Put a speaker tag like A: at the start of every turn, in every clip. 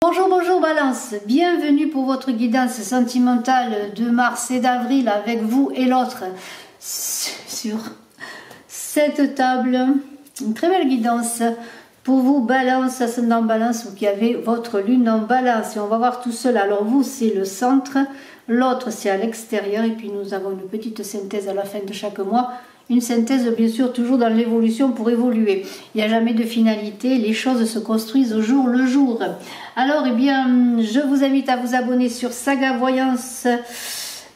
A: Bonjour, bonjour Balance, bienvenue pour votre guidance sentimentale de mars et d'avril avec vous et l'autre sur cette table. Une très belle guidance pour vous Balance, ascendant Balance, vous qui avez votre lune en Balance. Et on va voir tout cela. Alors vous c'est le centre, l'autre c'est à l'extérieur et puis nous avons une petite synthèse à la fin de chaque mois. Une synthèse bien sûr toujours dans l'évolution pour évoluer. Il n'y a jamais de finalité, les choses se construisent au jour le jour. Alors eh bien je vous invite à vous abonner sur Saga Voyance.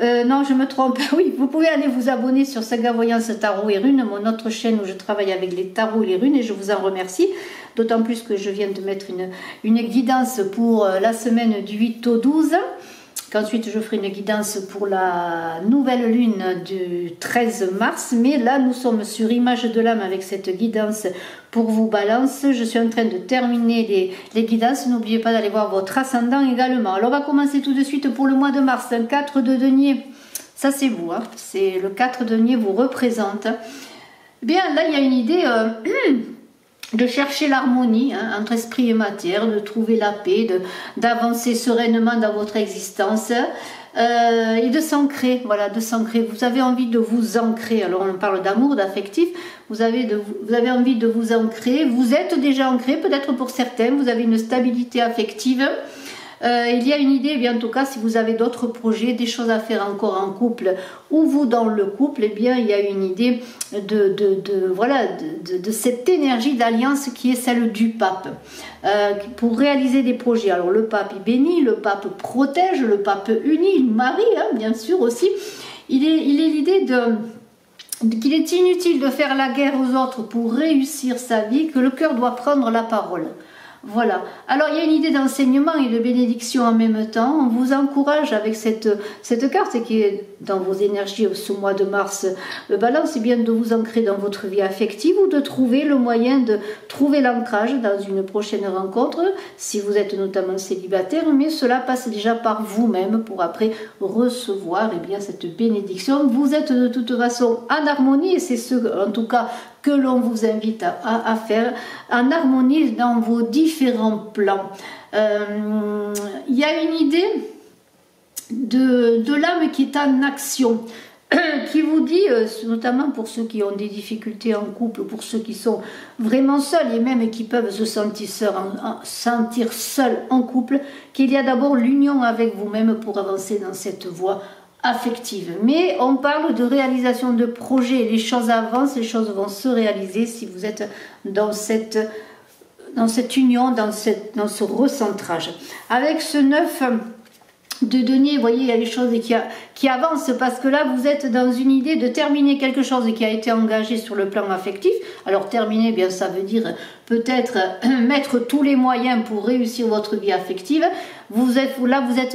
A: Non je me trompe, oui vous pouvez aller vous abonner sur Saga Voyance Tarot et Runes, mon autre chaîne où je travaille avec les tarots et les runes et je vous en remercie. D'autant plus que je viens de mettre une guidance pour la semaine du 8 au 12. Qu'ensuite je ferai une guidance pour la nouvelle lune du 13 mars. Mais là nous sommes sur Image de l'âme avec cette guidance pour vous Balance. Je suis en train de terminer les guidances. N'oubliez pas d'aller voir votre ascendant également. Alors on va commencer tout de suite pour le mois de mars. Un 4 de denier, ça c'est vous. Hein. C'est le 4 de denier vous représente. Bien là il y a une idée... de chercher l'harmonie hein, entre esprit et matière, de trouver la paix, d'avancer sereinement dans votre existence et de s'ancrer, voilà, de s'ancrer. Vous avez envie de vous ancrer, alors on parle d'amour, d'affectif, vous avez envie de vous ancrer, vous êtes déjà ancré, peut-être pour certains, vous avez une stabilité affective. Il y a une idée, eh bien, en tout cas, si vous avez d'autres projets, des choses à faire encore en couple ou vous dans le couple, eh bien, il y a une idée de cette énergie d'alliance qui est celle du pape pour réaliser des projets. Alors, le pape il bénit, le pape protège, le pape unit, il marie, hein, bien sûr aussi. Il est l'idée qu'il est inutile de faire la guerre aux autres pour réussir sa vie, que le cœur doit prendre la parole. Voilà. Alors il y a une idée d'enseignement et de bénédiction en même temps. On vous encourage avec cette carte qui est dans vos énergies ce mois de mars. Le Balance, c'est bien de vous ancrer dans votre vie affective ou de trouver le moyen de trouver l'ancrage dans une prochaine rencontre, si vous êtes notamment célibataire, mais cela passe déjà par vous-même pour après recevoir eh bien, cette bénédiction. Vous êtes de toute façon en harmonie et c'est ce en tout cas que l'on vous invite à faire en harmonie dans vos différents plans. Il y a une idée de l'âme qui est en action, qui vous dit, notamment pour ceux qui ont des difficultés en couple, pour ceux qui sont vraiment seuls et même qui peuvent se sentir seuls en couple, qu'il y a d'abord l'union avec vous-même pour avancer dans cette voie affective. Mais on parle de réalisation de projets, les choses avancent, les choses vont se réaliser si vous êtes dans cette union, dans ce recentrage. Avec ce 9 de denier, vous voyez, il y a des choses qui avancent parce que là, vous êtes dans une idée de terminer quelque chose qui a été engagé sur le plan affectif. Alors, terminer, bien, ça veut dire peut-être mettre tous les moyens pour réussir votre vie affective. Vous êtes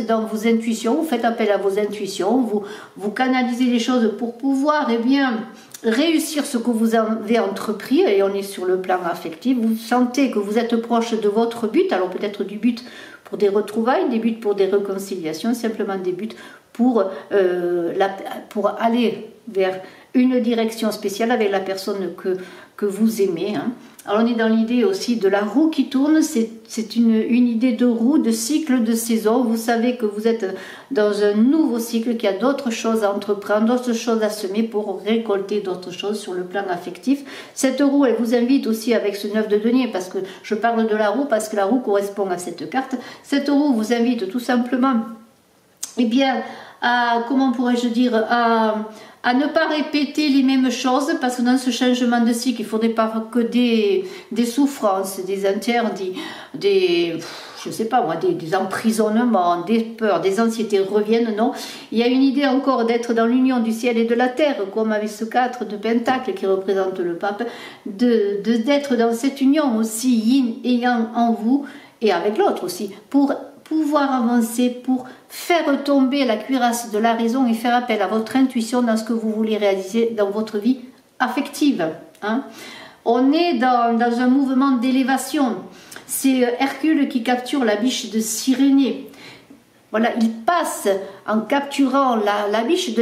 A: dans vos intuitions, vous faites appel à vos intuitions, vous canalisez les choses pour pouvoir, eh bien, réussir ce que vous avez entrepris, et on est sur le plan affectif. Vous sentez que vous êtes proche de votre but, alors peut-être du but pour des retrouvailles, des buts pour des réconciliations, simplement des buts pour aller vers une direction spéciale avec la personne que vous aimez. Hein. Alors on est dans l'idée aussi de la roue qui tourne, c'est une idée de roue, de cycle, de saison. Vous savez que vous êtes dans un nouveau cycle, qu'il y a d'autres choses à entreprendre, d'autres choses à semer pour récolter d'autres choses sur le plan affectif. Cette roue, elle vous invite aussi avec ce 9 de denier, parce que je parle de la roue, parce que la roue correspond à cette carte. Cette roue vous invite tout simplement, eh bien, comment pourrais-je dire, à ne pas répéter les mêmes choses, parce que dans ce changement de cycle, il ne faudrait pas que des souffrances, des interdits, je sais pas moi, des emprisonnements, des peurs, des anxiétés reviennent, non. Il y a une idée encore d'être dans l'union du ciel et de la terre, comme avec ce 4 de Pentacle qui représente le pape, d'être dans cette union aussi yin et yang en vous, et avec l'autre aussi, pour pouvoir avancer, pour faire tomber la cuirasse de la raison et faire appel à votre intuition dans ce que vous voulez réaliser dans votre vie affective. Hein. On est dans un mouvement d'élévation. C'est Hercule qui capture la biche de Cyrénée. Voilà, il passe en capturant la biche de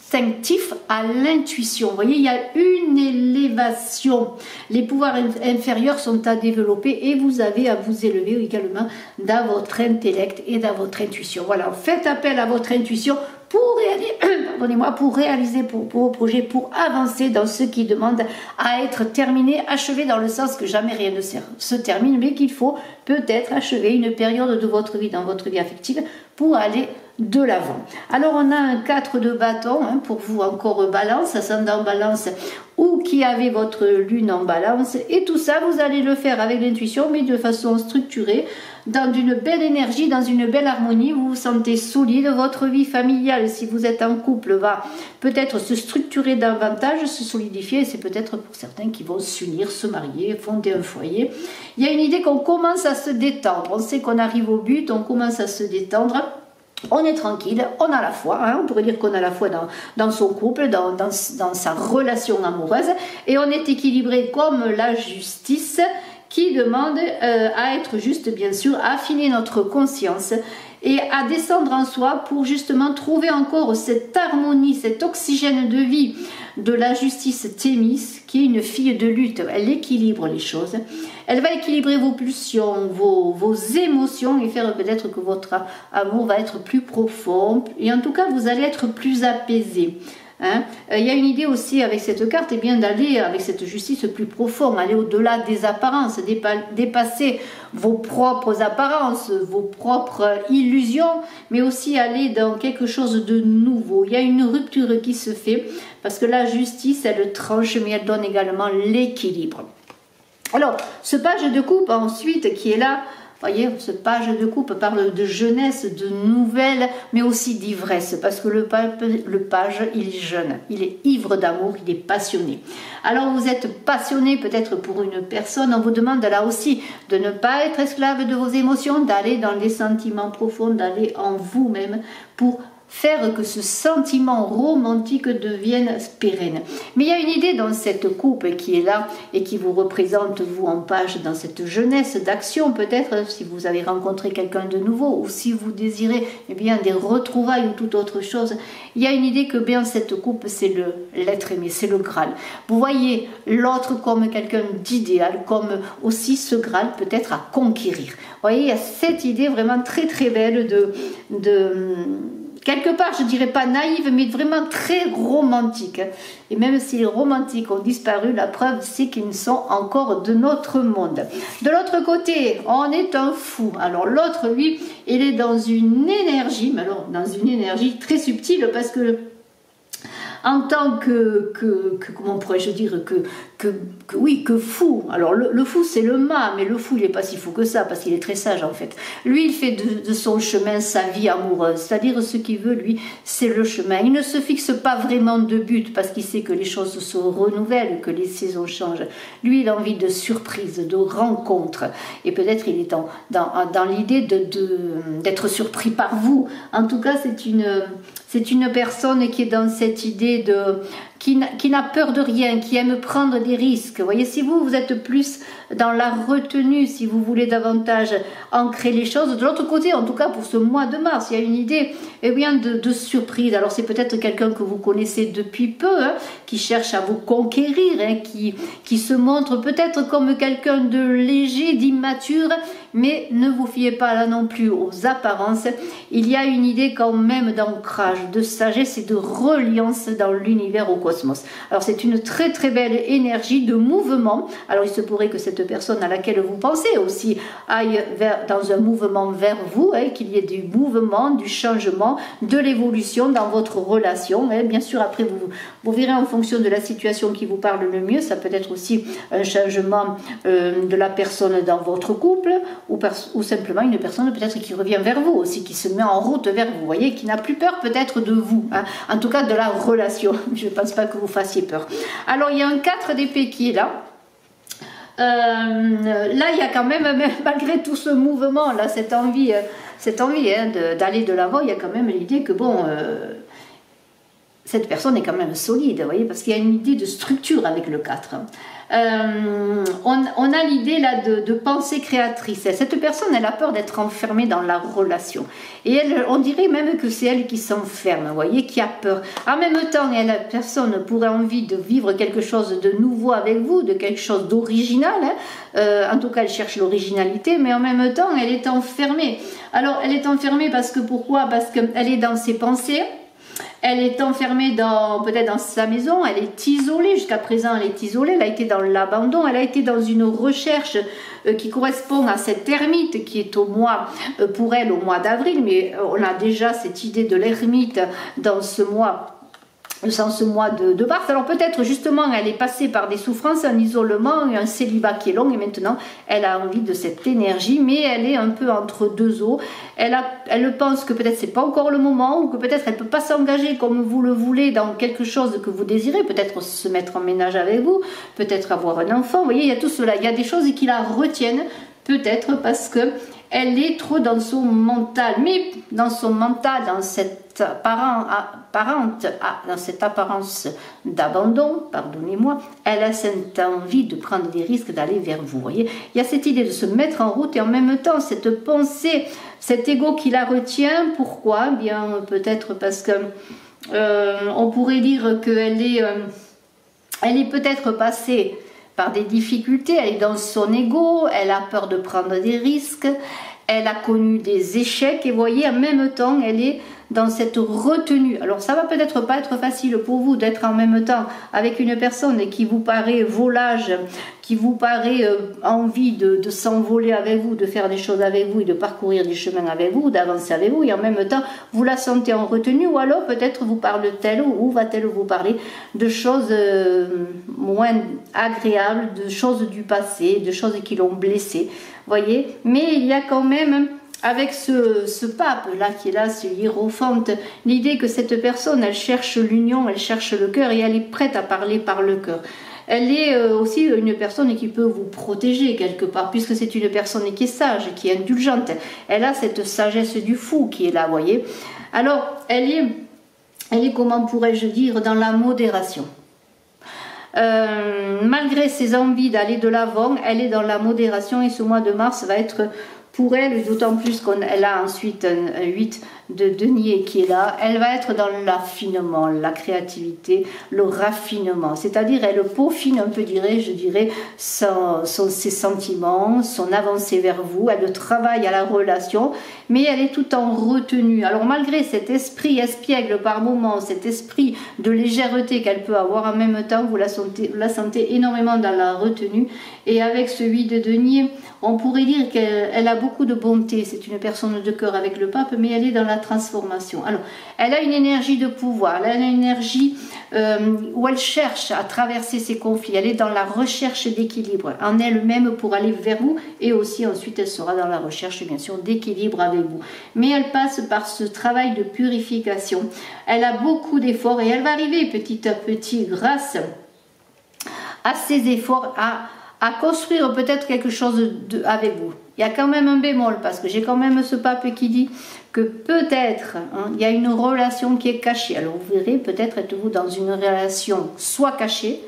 A: instinctif à l'intuition. Vous voyez, il y a une élévation. Les pouvoirs inférieurs sont à développer et vous avez à vous élever également dans votre intellect et dans votre intuition. Voilà, faites appel à votre intuition pour réaliser vos projets, pour avancer dans ce qui demande à être terminé, achevé dans le sens que jamais rien ne se termine, mais qu'il faut peut-être achever une période de votre vie, dans votre vie affective, pour aller de l'avant. Alors on a un 4 de bâton, hein, pour vous encore balance, ascendant balance, ou qui avait votre lune en balance, et tout ça vous allez le faire avec l'intuition, mais de façon structurée, dans une belle énergie, dans une belle harmonie, vous vous sentez solide, votre vie familiale, si vous êtes en couple, va peut-être se structurer davantage, se solidifier, et c'est peut-être pour certains qui vont s'unir, se marier, fonder un foyer. Il y a une idée qu'on commence à se détendre, on sait qu'on arrive au but, on commence à se détendre. On est tranquille, on a la foi, hein, on pourrait dire qu'on a la foi dans son couple, dans sa relation amoureuse, et on est équilibré comme la justice qui demande à être juste, bien sûr, à affiner notre conscience et à descendre en soi pour justement trouver encore cette harmonie, cet oxygène de vie de la justice Thémis, qui est une fille de lutte. Elle équilibre les choses. Elle va équilibrer vos pulsions, vos émotions et faire peut-être que votre amour va être plus profond. Et en tout cas, vous allez être plus apaisé. Hein. Il y a une idée aussi avec cette carte, eh bien d'aller avec cette justice plus profonde, aller au-delà des apparences, dépasser vos propres apparences, vos propres illusions, mais aussi aller dans quelque chose de nouveau. Il y a une rupture qui se fait parce que la justice, elle tranche, mais elle donne également l'équilibre. Alors, ce page de coupe ensuite qui est là, voyez, ce page de coupe parle de jeunesse, de nouvelles, mais aussi d'ivresse, parce que le page, il est jeune, il est ivre d'amour, il est passionné. Alors vous êtes passionné peut-être pour une personne, on vous demande là aussi de ne pas être esclave de vos émotions, d'aller dans les sentiments profonds, d'aller en vous-même pour faire que ce sentiment romantique devienne pérenne. Mais il y a une idée dans cette coupe qui est là et qui vous représente, vous, en page, dans cette jeunesse d'action, peut-être, si vous avez rencontré quelqu'un de nouveau ou si vous désirez eh bien, des retrouvailles ou toute autre chose. Il y a une idée que bien cette coupe, c'est l'être aimé, c'est le Graal. Vous voyez l'autre comme quelqu'un d'idéal, comme aussi ce Graal peut-être à conquérir. Vous voyez, il y a cette idée vraiment très très belle quelque part, je dirais pas naïve, mais vraiment très romantique. Et même si les romantiques ont disparu, la preuve, c'est qu'ils sont encore de notre monde. De l'autre côté, on est un fou. Alors l'autre, lui, il est dans une énergie, mais alors dans une énergie très subtile, parce que en tant comment pourrais-je dire, que fou. Alors le fou c'est le mât, mais le fou il n'est pas si fou que ça, parce qu'il est très sage en fait. Lui il fait de son chemin sa vie amoureuse, c'est-à-dire ce qu'il veut lui, c'est le chemin. Il ne se fixe pas vraiment de but, parce qu'il sait que les choses se renouvellent, que les saisons changent. Lui il a envie de surprise, de rencontre, et peut-être il est dans l'idée d'être surpris par vous. En tout cas c'est une personne qui est dans cette idée qui n'a peur de rien, qui aime prendre des risques. Vous voyez, si vous êtes plus dans la retenue, si vous voulez davantage ancrer les choses, de l'autre côté, en tout cas pour ce mois de mars, il y a une idée eh bien, de surprise. Alors c'est peut-être quelqu'un que vous connaissez depuis peu, hein, qui cherche à vous conquérir, hein, qui se montre peut-être comme quelqu'un de léger, d'immature, mais ne vous fiez pas là non plus aux apparences. Il y a une idée quand même d'ancrage, de sagesse et de reliance dans l'univers, au cosmos. Alors c'est une très très belle énergie de mouvement. Alors il se pourrait que cette personne à laquelle vous pensez aussi aille dans un mouvement vers vous, hein, qu'il y ait du mouvement, du changement, de l'évolution dans votre relation. Hein. Bien sûr, après vous verrez en fonction de la situation qui vous parle le mieux. Ça peut être aussi un changement de la personne dans votre couple, ou simplement une personne peut-être qui revient vers vous aussi, qui se met en route vers vous, voyez, qui n'a plus peur peut-être de vous, hein, en tout cas de la relation. Je ne pense pas que vous fassiez peur. Alors il y a un 4 d'épée qui est là. Là il y a quand même malgré tout ce mouvement là, cette envie hein, d'aller de l'avant, il y a quand même l'idée que bon, cette personne est quand même solide, vous voyez, parce qu'il y a une idée de structure avec le 4. On a l'idée là de pensée créatrice. Cette personne, elle a peur d'être enfermée dans la relation. Et elle, on dirait même que c'est elle qui s'enferme, vous voyez, qui a peur. En même temps, la personne pourrait envie de vivre quelque chose de nouveau avec vous, de quelque chose d'original. Hein. En tout cas, elle cherche l'originalité, mais en même temps, elle est enfermée. Alors, elle est enfermée parce que pourquoi? Parce qu'elle est dans ses pensées. Elle est enfermée peut-être dans sa maison, elle est isolée, jusqu'à présent elle est isolée, elle a été dans l'abandon, elle a été dans une recherche qui correspond à cette ermite qui est au mois, pour elle au mois d'avril, mais on a déjà cette idée de l'ermite dans ce mois de mars. Alors peut-être justement elle est passée par des souffrances, un isolement, un célibat qui est long et maintenant elle a envie de cette énergie, mais elle est un peu entre deux eaux. Elle pense que peut-être c'est pas encore le moment, ou que peut-être elle peut pas s'engager comme vous le voulez dans quelque chose que vous désirez, peut-être se mettre en ménage avec vous, peut-être avoir un enfant. Vous voyez, il y a tout cela, il y a des choses qui la retiennent, peut-être parce que elle est trop dans son mental, mais dans son mental, dans cette apparence d'abandon, pardonnez-moi, elle a cette envie de prendre des risques, d'aller vers vous. Voyez, il y a cette idée de se mettre en route et en même temps cette pensée, cet ego qui la retient. Pourquoi? Bien, peut-être parce que on pourrait dire qu'elle elle est peut-être passée par des difficultés, elle est dans son ego, elle a peur de prendre des risques, elle a connu des échecs et vous voyez, en même temps, elle est dans cette retenue. Alors ça va peut-être pas être facile pour vous d'être en même temps avec une personne qui vous paraît volage, qui vous paraît envie de s'envoler avec vous, de faire des choses avec vous et de parcourir des chemins avec vous, d'avancer avec vous, et en même temps vous la sentez en retenue, ou alors peut-être vous parle-t-elle ou va-t-elle vous parler de choses moins agréables, de choses du passé, de choses qui l'ont blessé, voyez. Mais il y a quand même, avec ce pape là qui est là, ce hiérophante, l'idée que cette personne, elle cherche l'union, elle cherche le cœur et elle est prête à parler par le cœur. Elle est aussi une personne qui peut vous protéger quelque part, puisque c'est une personne qui est sage, qui est indulgente. Elle a cette sagesse du fou qui est là, vous voyez. Alors, elle est comment pourrais-je dire, dans la modération. Malgré ses envies d'aller de l'avant, elle est dans la modération et ce mois de mars va être pour elle, d'autant plus qu'elle a ensuite un 8 de denier qui est là, elle va être dans l'affinement, la créativité, le raffinement, c'est-à-dire elle peaufine un peu, je dirais, ses sentiments, son avancée vers vous, elle travaille à la relation, mais elle est tout en retenue. Alors malgré cet esprit espiègle par moments, cet esprit de légèreté qu'elle peut avoir, en même temps vous la sentez énormément dans la retenue, et avec ce 8 de denier, on pourrait dire qu'elle a beaucoup de bonté, c'est une personne de cœur avec le pape, mais elle est dans la transformation. Alors, elle a une énergie de pouvoir, elle a une énergie où elle cherche à traverser ses conflits, elle est dans la recherche d'équilibre en elle-même pour aller vers vous, et aussi ensuite elle sera dans la recherche bien sûr d'équilibre avec vous. Mais elle passe par ce travail de purification, elle a beaucoup d'efforts et elle va arriver petit à petit grâce à ces efforts à construire peut-être quelque chose avec vous. Il y a quand même un bémol, parce que j'ai quand même ce pape qui dit que peut-être il y a une relation qui est cachée. Alors vous verrez, peut-être êtes-vous dans une relation soit cachée,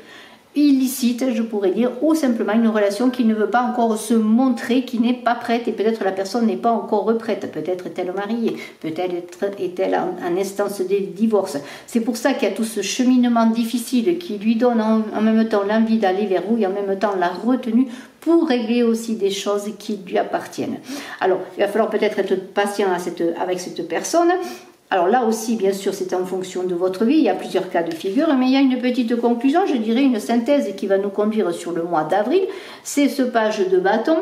A: illicite, je pourrais dire, ou simplement une relation qui ne veut pas encore se montrer, qui n'est pas prête, et peut-être la personne n'est pas encore prête, peut-être est-elle mariée, peut-être est-elle en instance de divorce. C'est pour ça qu'il y a tout ce cheminement difficile qui lui donne en même temps l'envie d'aller vers vous et en même temps la retenue pour régler aussi des choses qui lui appartiennent. Alors, il va falloir peut-être être patient avec cette personne. Alors là aussi, bien sûr, c'est en fonction de votre vie, il y a plusieurs cas de figure, mais il y a une petite conclusion, je dirais une synthèse qui va nous conduire sur le mois d'avril, c'est ce page de bâton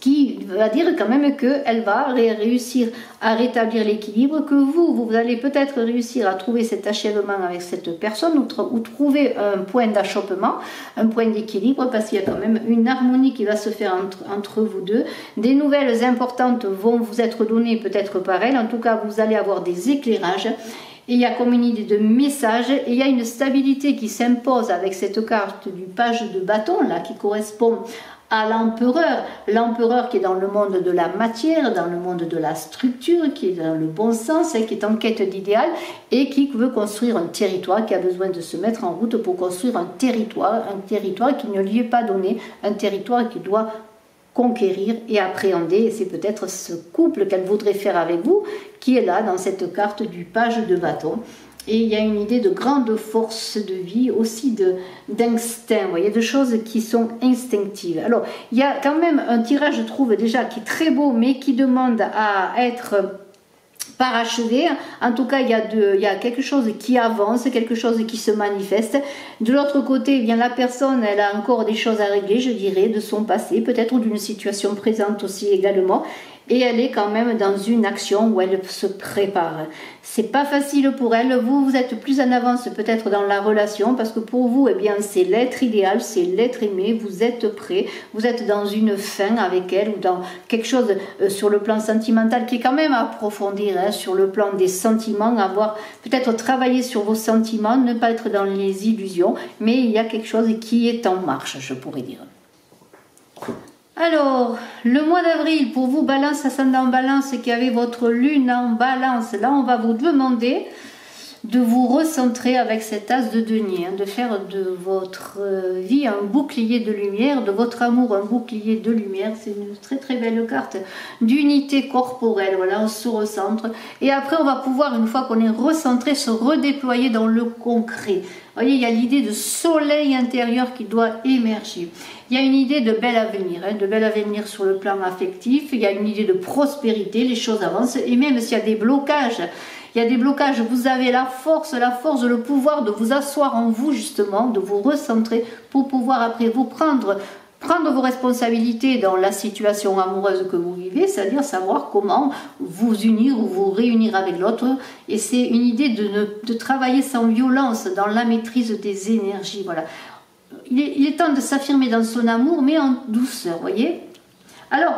A: qui va dire quand même qu'elle va réussir à rétablir l'équilibre, que vous allez peut-être réussir à trouver cet achèvement avec cette personne ou trouver un point d'achoppement, un point d'équilibre, parce qu'il y a quand même une harmonie qui va se faire entre vous deux. Des nouvelles importantes vont vous être données peut-être par elle, en tout cas vous allez avoir des éclairages. Et il y a comme une idée de message, et il y a une stabilité qui s'impose avec cette carte du page de bâton là, qui correspond à l'empereur. L'empereur qui est dans le monde de la matière, dans le monde de la structure, qui est dans le bon sens, qui est en quête d'idéal et qui veut construire un territoire, qui a besoin de se mettre en route pour construire un territoire qui ne lui est pas donné, un territoire qui doit conquérir et appréhender. Et c'est peut-être ce couple qu'elle voudrait faire avec vous qui est là dans cette carte du page de bâton. Et il y a une idée de grande force de vie, aussi d'instinct, vous voyez, de choses qui sont instinctives. Alors, il y a quand même un tirage, je trouve déjà, qui est très beau, mais qui demande à être parachevé. En tout cas, il y a quelque chose qui avance, quelque chose qui se manifeste. De l'autre côté, eh bien, la personne, elle a encore des choses à régler, je dirais, de son passé, peut-être d'une situation présente aussi également. Et elle est quand même dans une action où elle se prépare. C'est pas facile pour elle. Vous êtes plus en avance peut-être dans la relation parce que pour vous, eh bien, c'est l'être idéal, c'est l'être aimé. Vous êtes prêt. Vous êtes dans une fin avec elle ou dans quelque chose sur le plan sentimental qui est quand même à approfondir, hein, sur le plan des sentiments, avoir peut-être travailler sur vos sentiments, ne pas être dans les illusions, mais il y a quelque chose qui est en marche, je pourrais dire. Alors, le mois d'avril, pour vous, Balance, ascendant Balance, qui avez votre lune en Balance, là, on va vous demander de vous recentrer avec cet as de denier, hein, de faire de votre vie un bouclier de lumière, de votre amour un bouclier de lumière. C'est une très très belle carte d'unité corporelle. Voilà, on se recentre. Et après, on va pouvoir, une fois qu'on est recentré, se redéployer dans le concret. Vous voyez, il y a l'idée de soleil intérieur qui doit émerger. Il y a une idée de bel avenir, hein, de bel avenir sur le plan affectif. Il y a une idée de prospérité, les choses avancent. Et même s'il y a des blocages, vous avez la force, le pouvoir de vous asseoir en vous justement, de vous recentrer pour pouvoir après vous prendre vos responsabilités dans la situation amoureuse que vous vivez, c'est-à-dire savoir comment vous unir ou vous réunir avec l'autre. Et c'est une idée de travailler sans violence dans la maîtrise des énergies. Voilà. Il est temps de s'affirmer dans son amour, mais en douceur, voyez. Alors,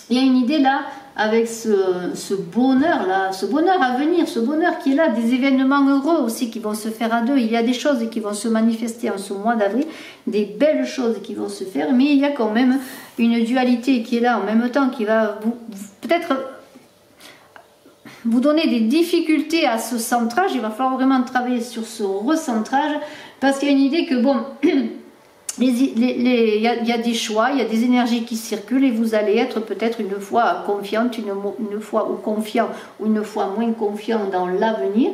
A: il y a une idée là, avec ce bonheur là, ce bonheur à venir, ce bonheur qui est là, des événements heureux aussi qui vont se faire à deux. Il y a des choses qui vont se manifester en ce mois d'avril, des belles choses qui vont se faire, mais il y a quand même une dualité qui est là en même temps, qui va peut-être vous donner des difficultés à ce centrage. Il va falloir vraiment travailler sur ce recentrage, parce qu'il y a une idée que bon, il y a des choix, il y a des énergies qui circulent et vous allez être peut-être une fois confiante, une fois ou confiant ou une fois moins confiant dans l'avenir.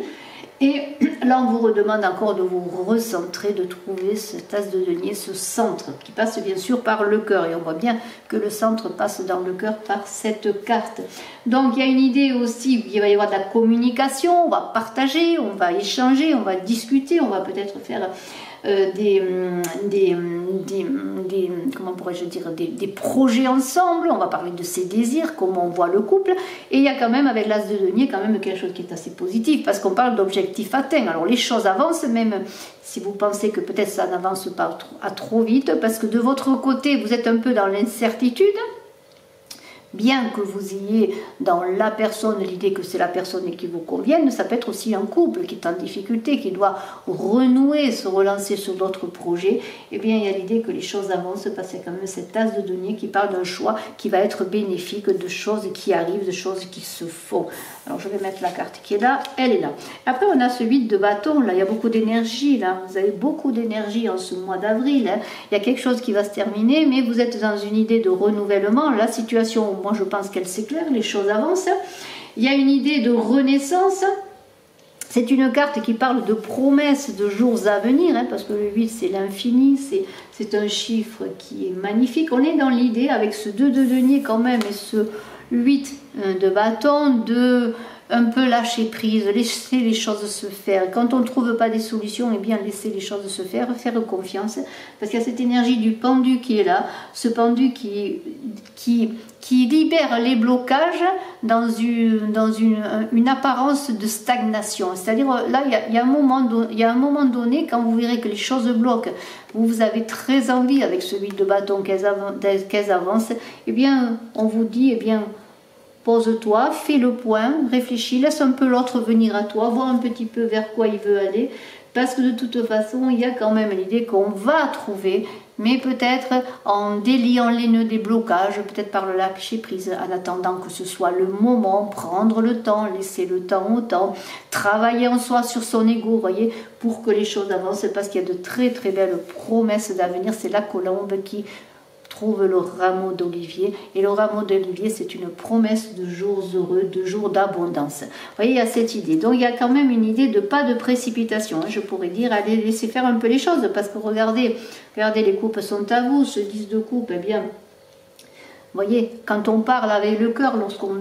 A: Et là, on vous redemande encore de vous recentrer, de trouver cette as de denier, ce centre qui passe bien sûr par le cœur. Et on voit bien que le centre passe dans le cœur par cette carte. Donc, il y a une idée aussi, il va y avoir de la communication, on va partager, on va échanger, on va discuter, on va peut-être faire comment pourrais-je dire, des projets ensemble. On va parler de ses désirs, comment on voit le couple. Et il y a quand même, avec l'as de denier, quand même quelque chose qui est assez positif, parce qu'on parle d'objectifs atteints. Alors les choses avancent, même si vous pensez que peut-être ça n'avance pas trop vite, parce que de votre côté, vous êtes un peu dans l'incertitude. Bien que vous ayez dans la personne l'idée que c'est la personne qui vous convienne, ça peut être aussi un couple qui est en difficulté, qui doit renouer, se relancer sur d'autres projets. Eh bien, il y a l'idée que les choses avancent parce qu'il y a quand même cette as de denier qui parle d'un choix qui va être bénéfique, de choses qui arrivent, de choses qui se font. Alors, je vais mettre la carte qui est là, elle est là. Après, on a ce 8 de bâton, là, il y a beaucoup d'énergie, là. Vous avez beaucoup d'énergie en ce mois d'avril, hein. Il y a quelque chose qui va se terminer, mais vous êtes dans une idée de renouvellement. La situation, moi, je pense qu'elle s'éclaire, les choses avancent. Il y a une idée de renaissance. C'est une carte qui parle de promesses de jours à venir, hein, parce que le 8, c'est l'infini, c'est un chiffre qui est magnifique. On est dans l'idée, avec ce 2 de denier quand même, et ce 8 de bâton, de un peu lâcher prise, laisser les choses se faire. Quand on ne trouve pas des solutions, eh bien laisser les choses se faire, faire confiance, parce qu'il y a cette énergie du pendu qui est là, ce pendu qui libère les blocages dans une apparence de stagnation. C'est-à-dire là, il y a un moment donné, quand vous verrez que les choses bloquent, vous avez très envie avec ce 8 de bâton qu'elles avancent, eh bien on vous dit, eh bien pose-toi, fais le point, réfléchis, laisse un peu l'autre venir à toi, voir un petit peu vers quoi il veut aller, parce que de toute façon, il y a quand même l'idée qu'on va trouver mais peut-être en déliant les nœuds des blocages, peut-être par le lâcher prise, en attendant que ce soit le moment, prendre le temps, laisser le temps au temps, travailler en soi sur son ego, vous voyez, pour que les choses avancent, parce qu'il y a de très très belles promesses d'avenir. C'est la colombe qui trouve le rameau d'olivier, et le rameau d'olivier, c'est une promesse de jours heureux, de jours d'abondance. Vous voyez, il y a cette idée. Donc il y a quand même une idée de pas de précipitation, hein. Je pourrais dire, allez laisser faire un peu les choses, parce que regardez, les coupes sont à vous, ce 10 de coupe, eh bien, vous voyez, quand on parle avec le cœur, lorsqu'on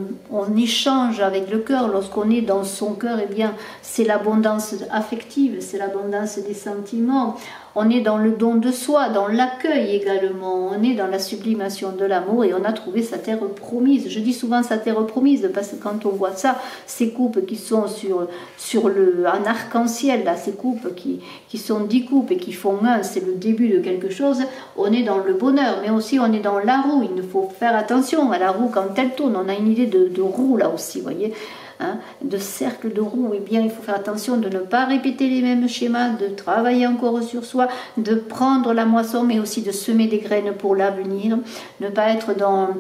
A: échange avec le cœur, lorsqu'on est dans son cœur, eh bien, c'est l'abondance affective, c'est l'abondance des sentiments. On est dans le don de soi, dans l'accueil également. On est dans la sublimation de l'amour et on a trouvé sa terre promise. Je dis souvent sa terre promise parce que quand on voit ça, ces coupes qui sont en arc-en-ciel, là, ces coupes qui sont 10 coupes et qui font un, c'est le début de quelque chose. On est dans le bonheur, mais aussi on est dans la roue. Il faut faire attention à la roue quand elle tourne. On a une idée de roue là aussi, vous voyez. Hein, de cercle de roue, eh bien il faut faire attention de ne pas répéter les mêmes schémas, de travailler encore sur soi, de prendre la moisson, mais aussi de semer des graines pour l'avenir, ne pas être dans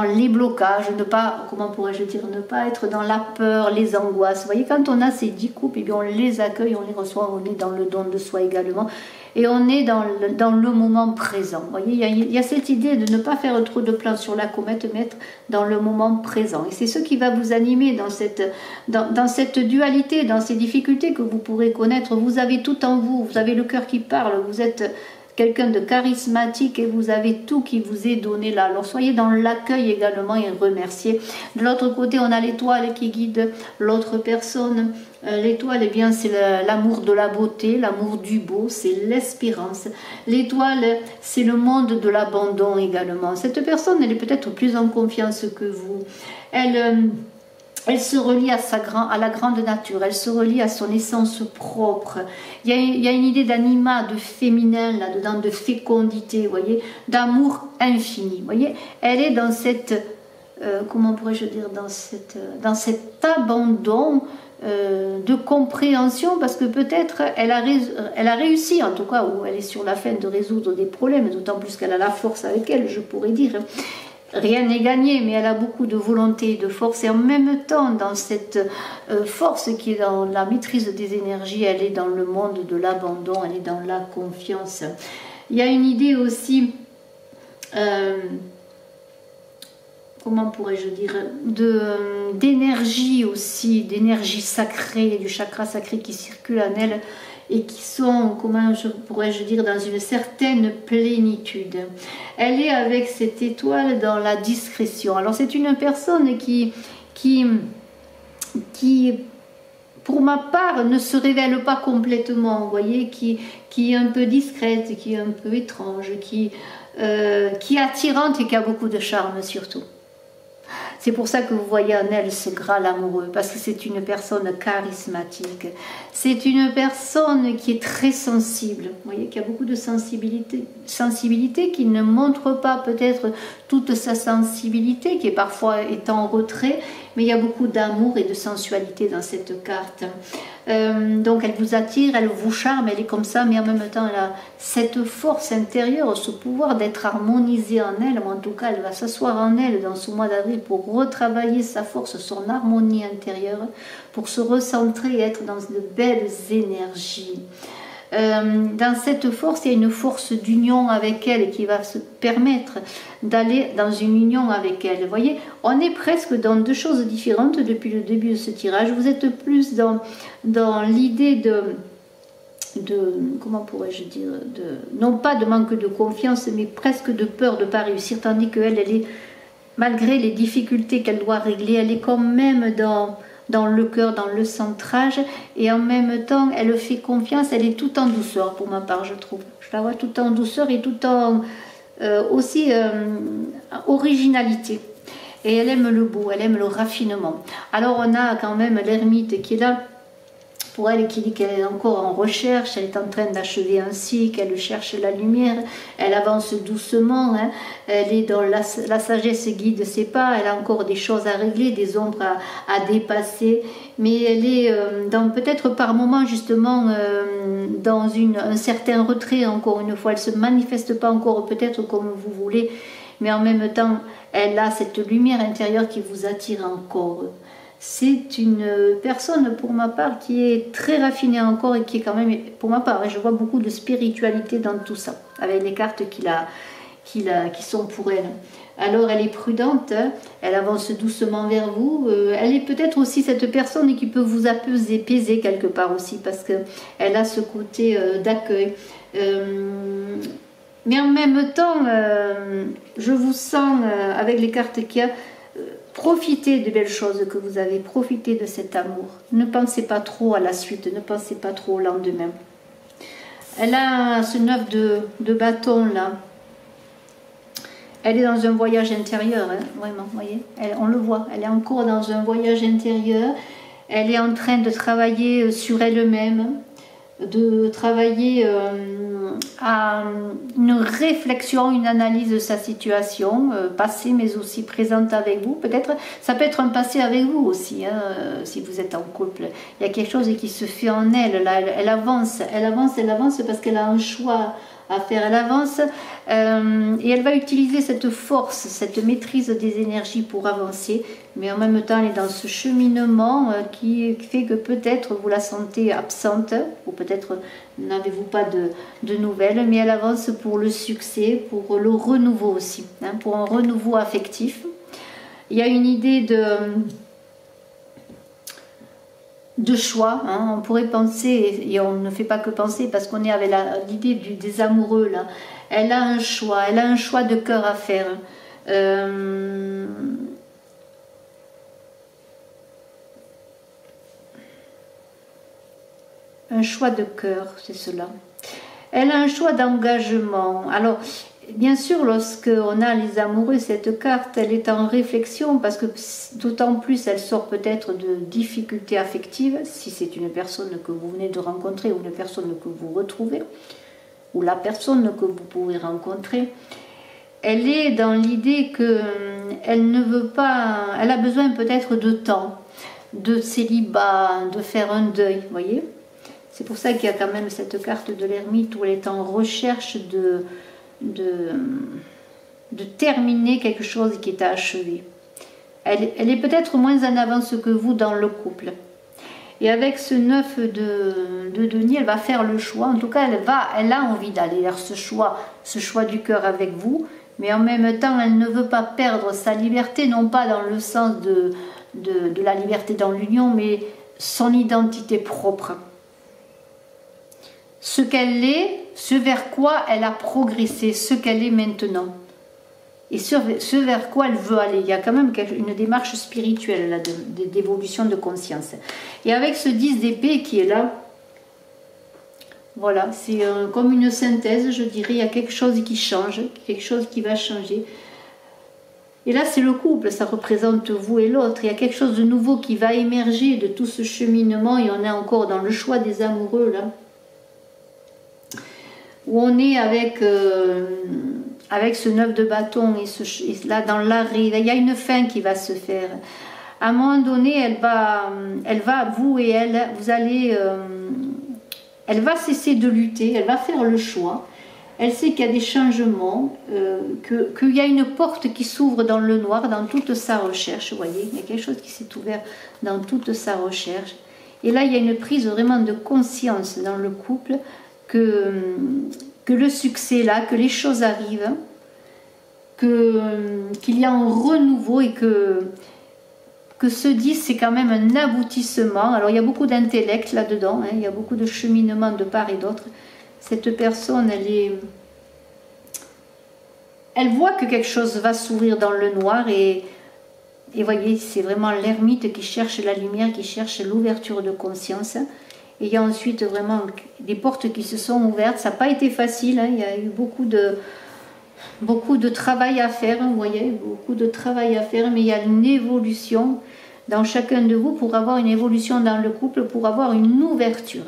A: les blocages, ne pas, comment pourrais-je dire, ne pas être dans la peur, les angoisses. Vous voyez, quand on a ces 10 coupes, eh bien on les accueille, on les reçoit, on est dans le don de soi également. Et on est dans le moment présent. Vous voyez, il y a cette idée de ne pas faire trop de plans sur la comète, mais être dans le moment présent. Et c'est ce qui va vous animer dans cette dualité, dans ces difficultés que vous pourrez connaître. Vous avez tout en vous, vous avez le cœur qui parle, vous êtes quelqu'un de charismatique et vous avez tout qui vous est donné là. Alors soyez dans l'accueil également et remerciez. De l'autre côté, on a l'étoile qui guide l'autre personne. L'étoile, eh bien, c'est l'amour de la beauté, l'amour du beau, c'est l'espérance. L'étoile, c'est le monde de l'abandon également. Cette personne, elle est peut-être plus en confiance que vous. Elle se relie à la grande nature, elle se relie à son essence propre. Il y a une idée d'anima, de féminin là-dedans, de fécondité, vous voyez, d'amour infini. Vous voyez, elle est dans cette, comment pourrais-je dire, dans cet abandon de compréhension, parce que peut-être elle a réussi, en tout cas, ou elle est sur la fin de résoudre des problèmes, d'autant plus qu'elle a la force avec elle, je pourrais dire. Rien n'est gagné, mais elle a beaucoup de volonté et de force, et en même temps, dans cette force qui est dans la maîtrise des énergies, elle est dans le monde de l'abandon, elle est dans la confiance. Il y a une idée aussi, comment pourrais-je dire, d'énergie aussi, d'énergie sacrée, du chakra sacré qui circule en elle, et qui sont, comment pourrais-je dire, dans une certaine plénitude. Elle est avec cette étoile dans la discrétion. Alors c'est une personne qui, pour ma part, ne se révèle pas complètement, vous voyez, qui est un peu discrète, qui est un peu étrange, qui est attirante et qui a beaucoup de charme surtout. C'est pour ça que vous voyez en elle ce Graal amoureux, parce que c'est une personne charismatique. C'est une personne qui est très sensible. Vous voyez qu'il y a beaucoup de sensibilité qui ne montre pas peut-être toute sa sensibilité, qui est parfois en retrait, mais il y a beaucoup d'amour et de sensualité dans cette carte. Donc elle vous attire, elle vous charme, elle est comme ça, mais en même temps elle a cette force intérieure, ce pouvoir d'être harmonisée en elle, ou en tout cas elle va s'asseoir en elle dans ce mois d'avril pour retravailler sa force, son harmonie intérieure, pour se recentrer et être dans de belles énergies. Dans cette force, il y a une force d'union avec elle qui va se permettre d'aller dans une union avec elle. Vous voyez, on est presque dans deux choses différentes depuis le début de ce tirage. Vous êtes plus dans l'idée de comment pourrais-je dire, non pas de manque de confiance, mais presque de peur de ne pas réussir, tandis qu'elle, elle est, malgré les difficultés qu'elle doit régler, elle est quand même dans le cœur, dans le centrage, et en même temps, elle fait confiance, elle est tout en douceur pour ma part, je trouve. Je la vois tout en douceur et tout en aussi originalité. Et elle aime le beau, elle aime le raffinement. Alors on a quand même l'ermite qui est là pour elle qui dit qu'elle est encore en recherche, elle est en train d'achever un cycle, elle cherche la lumière, elle avance doucement, hein, elle est dans la sagesse guide ses pas, elle a encore des choses à régler, des ombres à dépasser, mais elle est peut-être par moment justement dans un certain retrait, encore une fois, elle ne se manifeste pas encore peut-être comme vous voulez, mais en même temps, elle a cette lumière intérieure qui vous attire encore. C'est une personne, pour ma part, qui est très raffinée encore et qui est quand même, pour ma part, je vois beaucoup de spiritualité dans tout ça, avec les cartes qui sont pour elle. Alors, elle est prudente, elle avance doucement vers vous. Elle est peut-être aussi cette personne qui peut vous apaiser quelque part aussi, parce qu'elle a ce côté d'accueil. Mais en même temps, je vous sens, avec les cartes qu'il y a, profitez de belles choses que vous avez, profitez de cet amour. Ne pensez pas trop à la suite, ne pensez pas trop au lendemain. Elle a ce 9 de bâton là. Elle est dans un voyage intérieur, hein, vraiment, vous voyez. On le voit, elle est encore dans un voyage intérieur. Elle est en train de travailler sur elle-même, de travailler à une réflexion, une analyse de sa situation, passée mais aussi présente avec vous. Peut-être, ça peut être un passé avec vous aussi, hein, si vous êtes en couple. Il y a quelque chose qui se fait en elle, là, elle avance parce qu'elle a un choix à faire, elle avance et elle va utiliser cette force, cette maîtrise des énergies pour avancer, mais en même temps elle est dans ce cheminement qui fait que peut-être vous la sentez absente, ou peut-être n'avez-vous pas de nouvelles, mais elle avance pour le succès, pour le renouveau aussi, hein, pour un renouveau affectif. Il y a une idée de choix, hein. On pourrait penser, et on ne fait pas que penser parce qu'on est avec l'idée des amoureux là, elle a un choix de cœur à faire. Un choix de cœur, c'est cela. Elle a un choix d'engagement. Alors, bien sûr, lorsqu'on a les amoureux, cette carte, elle est en réflexion parce que d'autant plus elle sort peut-être de difficultés affectives, si c'est une personne que vous venez de rencontrer ou une personne que vous retrouvez, ou la personne que vous pouvez rencontrer. Elle est dans l'idée qu'elle ne veut pas, elle a besoin peut-être de temps, de célibat, de faire un deuil, vous voyez. C'est pour ça qu'il y a quand même cette carte de l'ermite où elle est en recherche de terminer quelque chose qui est à achever. Elle est peut-être moins en avance que vous dans le couple. Et avec ce 9 de denier, elle va faire le choix. En tout cas, elle a envie d'aller vers ce choix du cœur avec vous. Mais en même temps, elle ne veut pas perdre sa liberté, non pas dans le sens de la liberté dans l'union, mais son identité propre. Ce qu'elle est, ce vers quoi elle a progressé, ce qu'elle est maintenant. Et ce vers quoi elle veut aller. Il y a quand même une démarche spirituelle là, d'évolution de conscience. Et avec ce 10 d'épée qui est là, voilà, c'est comme une synthèse, je dirais. Il y a quelque chose qui change, quelque chose qui va changer. Et là, c'est le couple, ça représente vous et l'autre. Il y a quelque chose de nouveau qui va émerger de tout ce cheminement. Et on est encore dans le choix des amoureux, là. Où on est avec ce 9 de bâton et là dans l'arrêt, il y a une fin qui va se faire. À un moment donné, elle va vous et elle, vous allez, elle va cesser de lutter, elle va faire le choix. Elle sait qu'il y a des changements, qu'il y a une porte qui s'ouvre dans le noir, dans toute sa recherche, vous voyez, il y a quelque chose qui s'est ouvert dans toute sa recherche. Et là, il y a une prise vraiment de conscience dans le couple, que le succès est là, que les choses arrivent, qu'il y a un renouveau et que ce 10 c'est quand même un aboutissement. Alors il y a beaucoup d'intellect là-dedans, hein, il y a beaucoup de cheminement de part et d'autre. Cette personne, elle voit que quelque chose va s'ouvrir dans le noir et voyez, c'est vraiment l'ermite qui cherche la lumière, qui cherche l'ouverture de conscience. Et il y a ensuite vraiment des portes qui se sont ouvertes. Ça n'a pas été facile, hein. Il y a eu beaucoup de travail à faire, vous voyez, beaucoup de travail à faire, mais il y a une évolution dans chacun de vous pour avoir une évolution dans le couple, pour avoir une ouverture.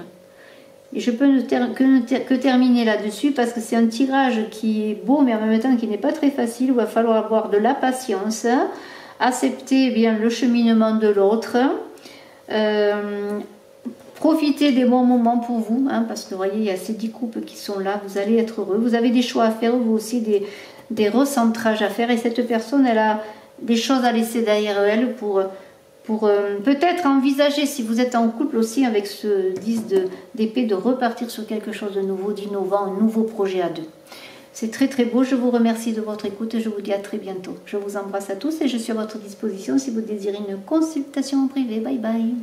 A: Et je peux que terminer là-dessus parce que c'est un tirage qui est beau mais en même temps qui n'est pas très facile. Il va falloir avoir de la patience, accepter bien le cheminement de l'autre, profiter des bons moments pour vous, hein, parce que vous voyez, il y a ces 10 couples qui sont là, vous allez être heureux. Vous avez des choix à faire, vous aussi des recentrages à faire et cette personne, elle a des choses à laisser derrière elle pour peut-être envisager, si vous êtes en couple aussi avec ce 10 d'épée, de repartir sur quelque chose de nouveau, d'innovant, un nouveau projet à deux. C'est très très beau, je vous remercie de votre écoute et je vous dis à très bientôt. Je vous embrasse à tous et je suis à votre disposition si vous désirez une consultation en privé. Bye bye.